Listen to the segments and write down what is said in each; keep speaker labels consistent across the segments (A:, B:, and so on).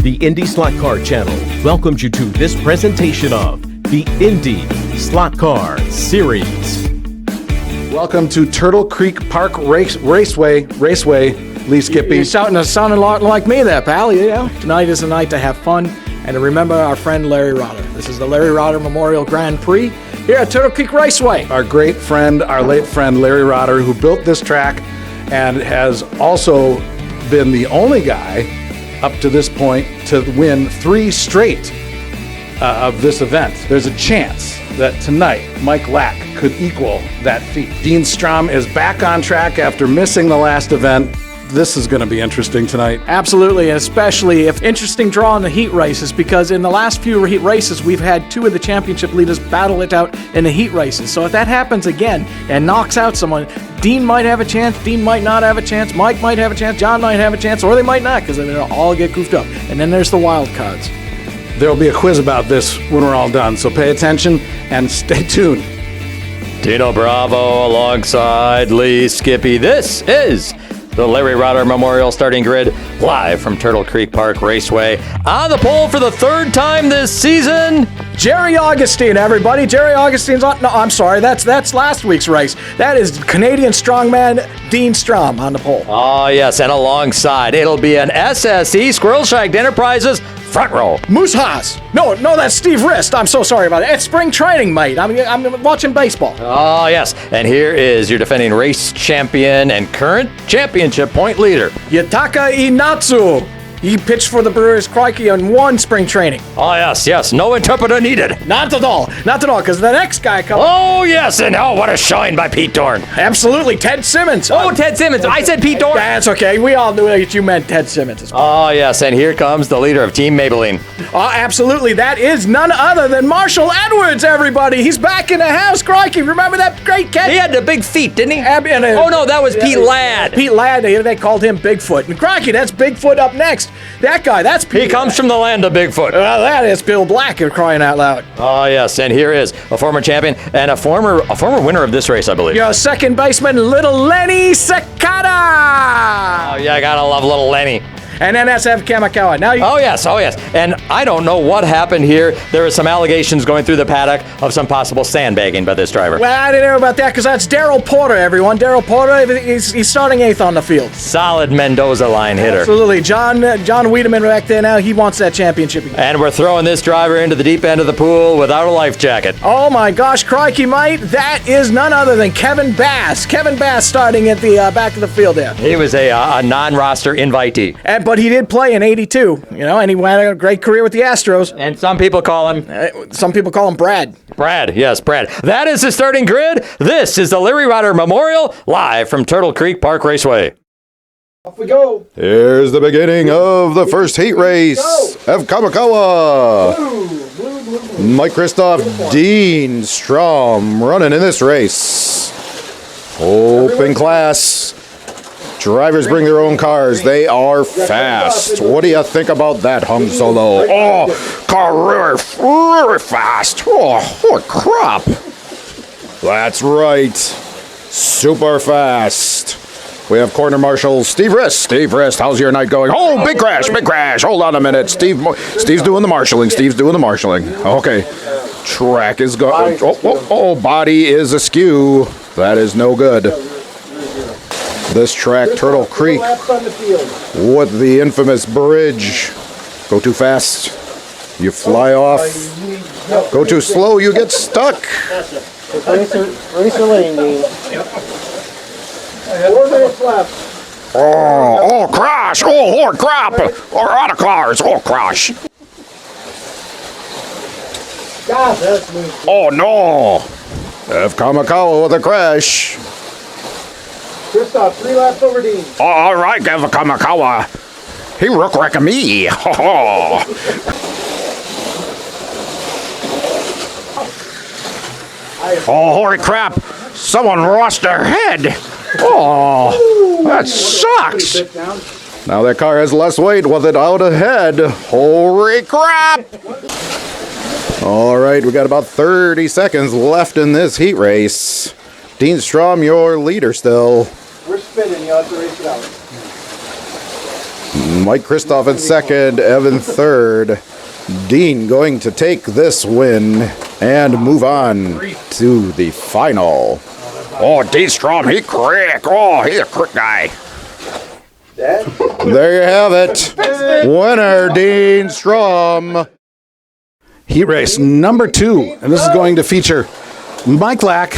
A: The IndySlotCar channel welcomes you to this presentation of the IndySlotCar Series.
B: Welcome to Turtle Creek Park Raceway, Lee Skippy.
C: You're sounding a lot like me there, pal. Yeah. Tonight is a night to have fun and to remember our friend Larry Rotter. This is the Larry Rotter Memorial Grand Prix here at Turtle Creek Raceway.
B: Our great friend, our late friend Larry Rotter, who built this track and has also been the only guy up to this point to win 3 straight of this event. There's a chance that tonight Mike Lack could equal that feat. Dean Strom is back on track after missing the last event. This is going to be interesting tonight.
C: Absolutely, and especially if interesting draw in the heat races, because in the last few heat races, we've had 2 of the championship leaders battle it out in the heat races. So if that happens again and knocks out someone, Dean might have a chance, Dean might not have a chance, Mike might have a chance, John might have a chance, or they might not, because then they'll all get goofed up. And then there's the wild cards.
B: There will be a quiz about this when we're all done, so pay attention and stay tuned.
D: Tino Bravo alongside Lee Skippy. This is the Larry Rotter Memorial Starting Grid, live from Turtle Creek Park Raceway. On the pole for the 3rd time this season,
C: Jerry Augustine, everybody. Jerry Augustine's on. No, I'm sorry. That's last week's race. That is Canadian strongman Dean Strom on the pole.
D: Oh, yes, and alongside, it'll be an SSE Squirrel Shack Enterprises front row.
C: Moose Haas. No, that's Steve Rist. I'm so sorry about it. It's spring training, mate. I'm watching baseball.
D: Oh, yes, and here is your defending race champion and current championship point leader,
C: Yutaka Inatsu. He pitched for the Brewers Crikey and won spring training.
D: Oh, yes, no interpreter needed.
C: Not at all, because the next guy comes.
D: Oh, yes, and oh, what a shine by Pete Dorn.
C: Absolutely, Ted Simmons.
D: Oh, Ted Simmons. I said Pete Dorn.
C: That's okay. We all knew that you meant Ted Simmons.
D: Oh, yes, and here comes the leader of Team Maybelline.
C: Oh, absolutely. That is none other than Marshall Edwards, everybody. He's back in the house, Crikey. Remember that great catch?
D: He had the big feet, didn't he?
C: Oh,
D: no, that was Pete Ladd.
C: Pete Ladd, they called him Bigfoot. And Crikey, that's Bigfoot up next. That guy, that's Pete.
D: He comes from the land of Bigfoot.
C: Well, that is Bill Black, you're crying out loud.
D: Oh, yes, and here is a former champion and a former winner of this race, I believe.
C: Your second baseman, Little Lenny Sakata.
D: Oh, yeah, I gotta love little Lenny.
C: And NSF Kamikawa.
D: Oh, yes. And I don't know what happened here. There are some allegations going through the paddock of some possible sandbagging by this driver.
C: Well, I didn't know about that because that's Darrell Porter, everyone. Darrell Porter, he's starting 8th on the field.
D: Solid Mendoza line hitter.
C: Absolutely. John Wiedemann back there now, he wants that championship again.
D: And we're throwing this driver into the deep end of the pool without a life jacket.
C: Oh, my gosh, crikey, mate. That is none other than Kevin Bass. Kevin Bass starting at the back of the field there.
D: He was a non-roster invitee.
C: But he did play in '82, and he had a great career with the Astros.
D: And some people call him
C: Brad.
D: Brad, yes, Brad. That is the starting grid. This is the Larry Rotter Memorial, live from Turtle Creek Park Raceway.
C: Off we go.
E: Here's the beginning of the first heat race of Kamikawa. Mike Kristoff, Dean Strom running in this race. Open class. Drivers bring their own cars. They are fast. What do you think about that, Hung Solo? Oh, car really fast. Oh, holy crap. That's right. Super fast. We have corner marshal Steve Rist. Steve Rist, how's your night going? Oh, big crash. Hold on a minute. Steve's doing the marshaling. Okay. Track is going. Oh, body is askew. That is no good. This track, Turtle Creek, with the infamous bridge. Go too fast, you fly off. Go too slow, you get stuck.
C: Racer lane, Dean. 4 minutes left.
E: Oh, crash! Oh, crap! We're out of cars. Oh, crash! Oh no! F. Kamikawa with a crash.
C: Kristoff, 3 laps over Dean.
E: All right, Kamikawa. He look me. Oh, holy crap. Someone lost their head. Oh, that sucks. Now that car has less weight with it out ahead. Holy crap. All right, we got about 30 seconds left in this heat race. Dean Strom, your leader still.
C: We're spinning. You have to race it out.
E: Mike Kristoff in second, Evan third. Dean going to take this win and move on to the final. Oh, Dean Strom, he quick. Oh, he's a quick guy. There you have it. Winner, Dean Strom.
B: Heat race number 2, and this is going to feature Mike Lack,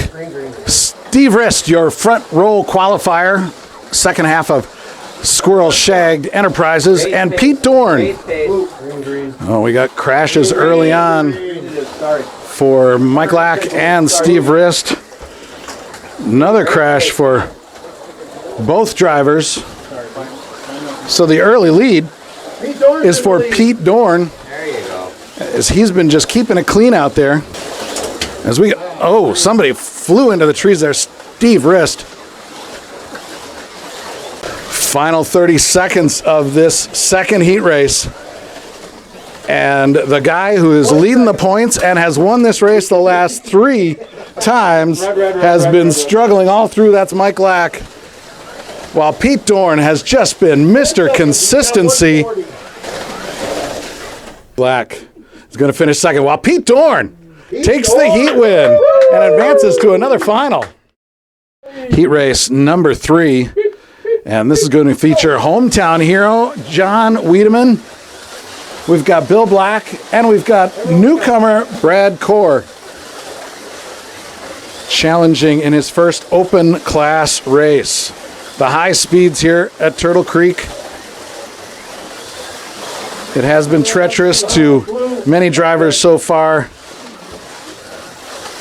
B: Steve Rist, your front row qualifier, second half of Squirrel Shagged Enterprises, and Pete Dorn. Oh, we got crashes early on for Mike Lack and Steve Rist. Another crash for both drivers. So the early lead is for Pete Dorn, as he's been just keeping it clean out there. As we, oh, somebody flew into the trees there. Steve Rist. Final 30 seconds of this second heat race. And the guy who is leading the points and has won this race the last 3 times has been struggling all through. That's Mike Lack. While Pete Dorn has just been Mr. Consistency. Lack is going to finish second, while Pete Dorn takes the heat win and advances to another final. Heat race number 3. And this is going to feature hometown hero John Wiedemann. We've got Bill Black, and we've got newcomer Brad Core challenging in his first open class race. The high speeds here at Turtle Creek. It has been treacherous to many drivers so far.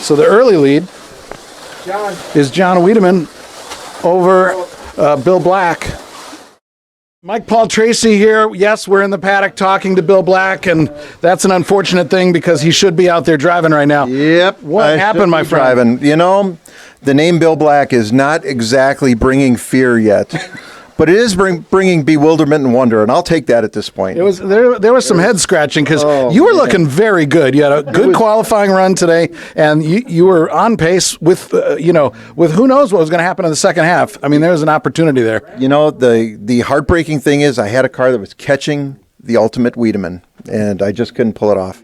B: So the early lead is John Wiedemann over Bill Black. Mike Paul Tracy here. Yes, we're in the paddock talking to Bill Black, and that's an unfortunate thing because he should be out there driving right now.
E: Yep.
B: What happened, my friend?
E: Driving. You know, the name Bill Black is not exactly bringing fear yet, but it is bringing bewilderment and wonder, and I'll take that at this point.
B: It was there was some head scratching because you were looking very good. You had a good qualifying run today, and you were on pace with with who knows what was going to happen in the second half. I mean, there was an opportunity there.
E: You know, the heartbreaking thing is I had a car that was catching the ultimate Wiedemann, and I just couldn't pull it off.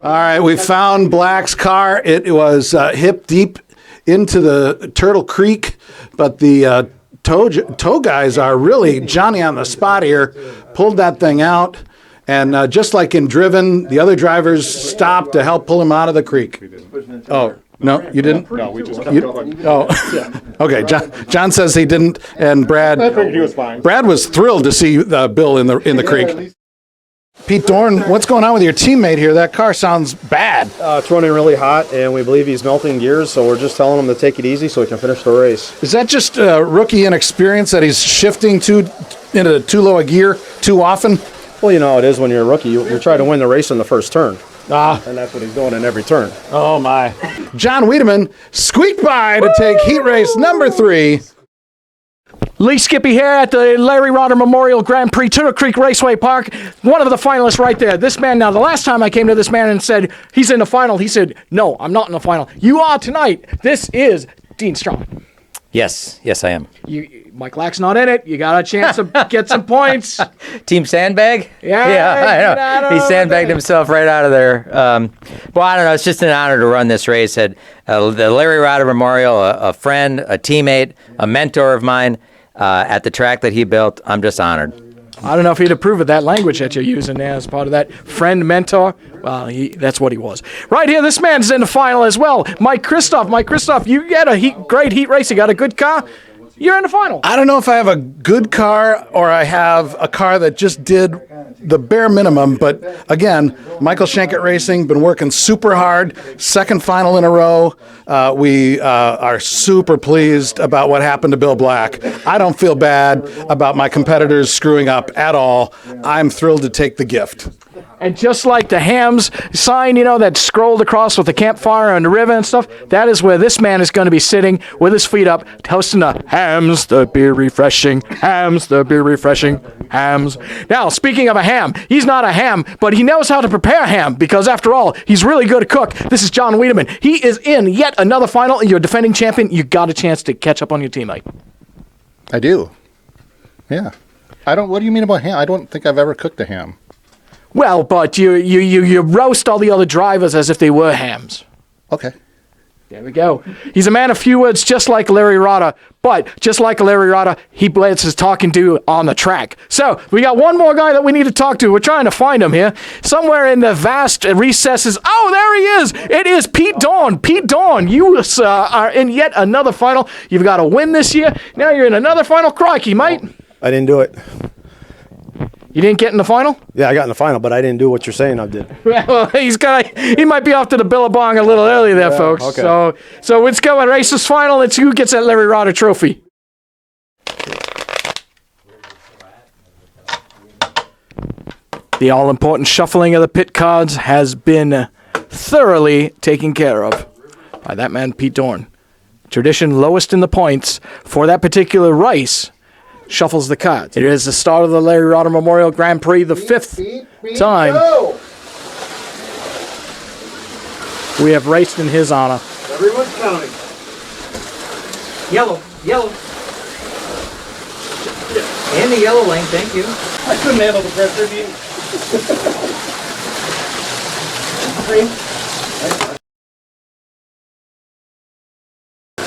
B: All right, we found Black's car. It was hip deep into the Turtle Creek, but the tow guys are really Johnny on the spot here. Pulled that thing out, and just like in Driven, the other drivers stopped to help pull him out of the creek. Oh, no, you didn't?
F: No, we just
B: Okay, John says he didn't, and Brad.
F: I figured he was fine.
B: Brad was thrilled to see Bill in the creek. Pete Dorn, what's going on with your teammate here? That car sounds bad.
F: It's running really hot, and we believe he's melting gears, so we're just telling him to take it easy so he can finish the race.
B: Is that just rookie inexperience that he's shifting into too low a gear too often?
F: Well, you know how it is when you're a rookie. You try to win the race in the first turn.
B: And
F: that's what he's doing in every turn.
B: Oh, my. John Wiedemann squeaked by to take heat race number 3.
C: Lee Skippy here at the Larry Rotter Memorial Grand Prix, Turtle Creek Raceway Park. One of the finalists right there. This man, now the last time I came to this man and said he's in the final, he said, no, I'm not in the final. You are tonight. This is Dean Strom.
D: Yes, I am.
C: Mike Lack's not in it. You got a chance to get some points.
D: Team Sandbag?
C: Yeah,
D: I know. He sandbagged himself right out of there. Well, I don't know. It's just an honor to run this race at the Larry Rotter Memorial, a friend, a teammate, a mentor of mine at the track that he built. I'm just honored.
C: I don't know if he'd approve of that language that you're using there as part of that friend, mentor. Well, that's what he was. Right here, this man's in the final as well. Mike Kristoff, you get a great heat race. You got a good car. You're in the final.
B: I don't know if I have a good car or I have a car that just did the bare minimum, but again, Michael Shankett Racing, been working super hard. Second final in a row. We are super pleased about what happened to Bill Black. I don't feel bad about my competitors screwing up at all. I'm thrilled to take the gift.
C: And just like the Hams sign, that scrolled across with the campfire and the river and stuff, that is where this man is going to be sitting with his feet up, toasting the Hams, the beer refreshing, Hams, the beer refreshing, Hams. Now, speaking of a ham, he's not a ham, but he knows how to prepare ham because, after all, he's really good at cook. This is John Wiedemann. He is in yet another final, and you're a defending champion. You got a chance to catch up on your teammate.
E: I do. Yeah.
B: What do you mean about ham? I don't think I've ever cooked a ham.
C: Well, but you roast all the other drivers as if they were hams.
B: Okay.
C: There we go. He's a man of few words, just like Larry Rada. But just like Larry Rada, he blends his talking to on the track. So we got one more guy that we need to talk to. We're trying to find him here. Somewhere in the vast recesses. Oh, there he is. It is Pete Dawn. Pete Dawn, you are in yet another final. You've got a win this year. Now you're in another final. Crikey, mate.
F: I didn't do it.
C: You didn't get in the final?
F: Yeah, I got in the final, but I didn't do what you're saying I did.
C: Well, he might be off to the Billabong a little early there, folks.
F: Okay.
C: So let's go and race this final. It's who gets that Larry Rada trophy. The all-important shuffling of the pit cards has been thoroughly taken care of by that man, Pete Dorn. Tradition lowest in the points for that particular race shuffles the cards. It is the start of the Larry Rada Memorial Grand Prix, the fifth time we have raced in his honor.
F: Everyone's counting.
G: Yellow. In the yellow lane, thank you.
F: I couldn't handle the pressure, Dean.
E: I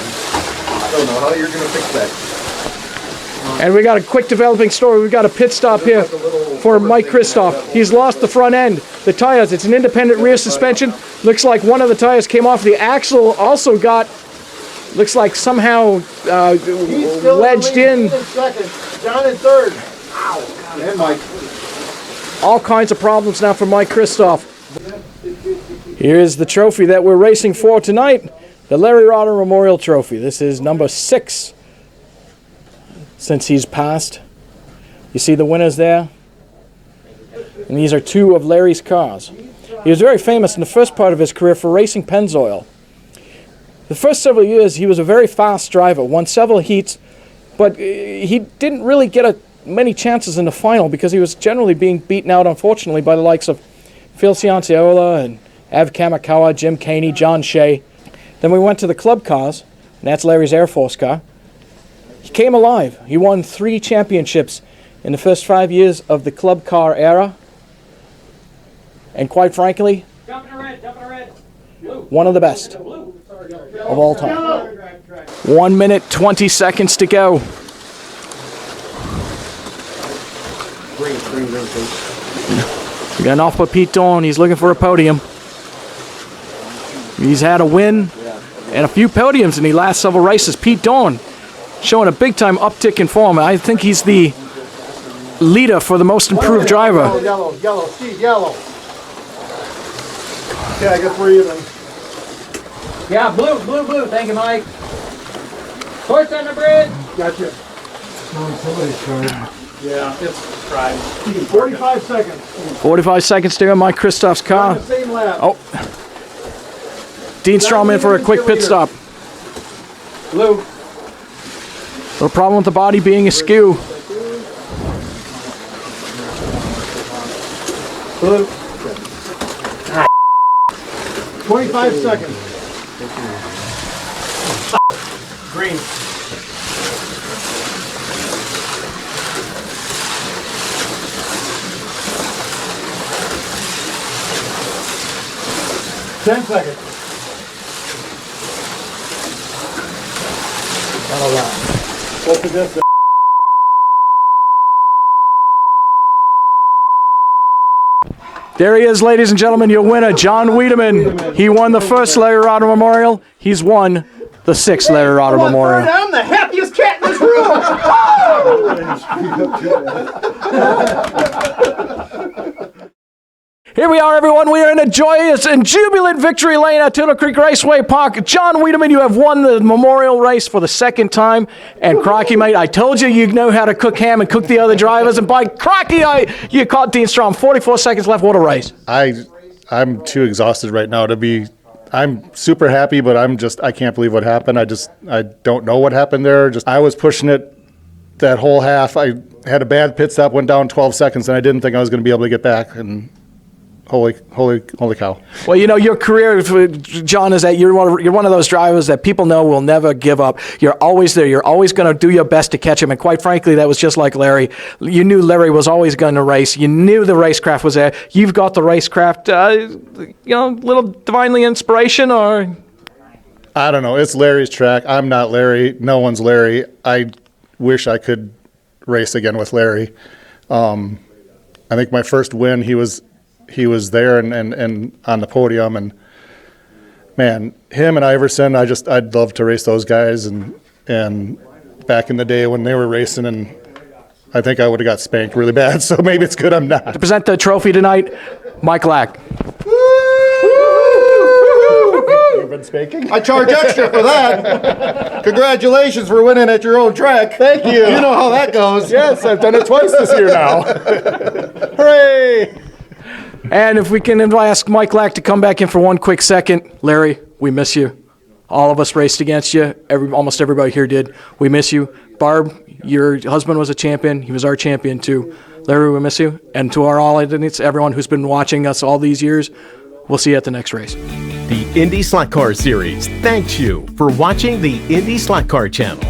E: don't know how you're going to fix that.
C: And we got a quick developing story. We've got a pit stop here for Mike Kristoff. He's lost the front end. The tires, it's an independent rear suspension. Looks like one of the tires came off. The axle also got, looks like somehow wedged in.
F: Second. John in third.
E: Ow. And Mike.
C: All kinds of problems now for Mike Kristoff. Here's the trophy that we're racing for tonight, the Larry Rada Memorial Trophy. This is number 6 since he's passed. You see the winners there? And these are 2 of Larry's cars. He was very famous in the first part of his career for racing Pennzoil. The first several years, he was a very fast driver, won several heats, but he didn't really get many chances in the final because he was generally being beaten out, unfortunately, by the likes of Phil Cianciola and Ev Kamikawa, Jim Caney, John Shea. Then we went to the club cars, and that's Larry's Air Force car. He came alive. He won 3 championships in the first 5 years of the club car era. And quite frankly, one of the best of all time. 1 minute, 20 seconds to go. We got an off by Pete Dawn. He's looking for a podium. He's had a win and a few podiums in the last several races. Pete Dawn showing a big-time uptick in form. I think he's the leader for the most improved driver.
F: Yellow, Steve, yellow. Okay, I got 3 of them.
G: Yeah, blue. Thank you, Mike. Horse on the bridge.
F: Gotcha. Somebody's card. Yeah, it's Pride. 45 seconds.
C: 45 seconds to go. Mike Kristoff's car.
F: Same lap.
C: Oh. Dean Strom in for a quick pit stop.
F: Blue.
C: No problem with the body being askew.
F: Blue. 25 seconds. Green. Ten seconds. Not a lot. What's the distance?
C: There he is, ladies and gentlemen, your winner, John Wiedemann. He won the first Larry Rada Memorial. He's won the 6th Larry Rada Memorial.
F: I'm the happiest cat in this room.
C: Here we are, everyone. We are in a joyous and jubilant victory lane at Turtle Creek Raceway Park. John Wiedemann, you have won the memorial race for the 2nd time. And crikey, mate, I told you you know how to cook ham and cook the other drivers. And by crikey, you caught Dean Strom. 44 seconds left. What a race.
B: I'm too exhausted right now to be. I'm super happy, but I can't believe what happened. I don't know what happened there. I was pushing it that whole half. I had a bad pit stop, went down 12 seconds, and I didn't think I was going to be able to get back. And holy cow.
C: Well, you know, your career, John, is that you're one of those drivers that people know will never give up. You're always there. You're always going to do your best to catch him. And quite frankly, that was just like Larry. You knew Larry was always going to race. You knew the racecraft was there. You've got the racecraft, little divinely inspiration, or?
B: I don't know. It's Larry's track. I'm not Larry. No one's Larry. I wish I could race again with Larry. I think my first win, he was there and on the podium, and man, him and Iverson, I'd love to race those guys, and back in the day when they were racing, and I think I would have got spanked really bad, so maybe it's good I'm not.
C: To present the trophy tonight, Mike Lack.
B: You've been spanking?
E: I charge extra for that. Congratulations for winning at your own track.
B: Thank you.
E: You know how that goes.
B: Yes, I've done it twice this year now. Hooray!
C: And if we can ask Mike Lack to come back in for one quick second. Larry, we miss you. All of us raced against you. Almost everybody here did. We miss you. Barb, your husband was a champion. He was our champion too. Larry, we miss you. And to our audience, everyone who's been watching us all these years, we'll see you at the next race.
A: The IndySlotCar Series thanks you for watching the IndySlotCar channel.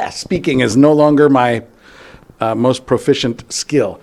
B: Speaking is no longer my most proficient skill.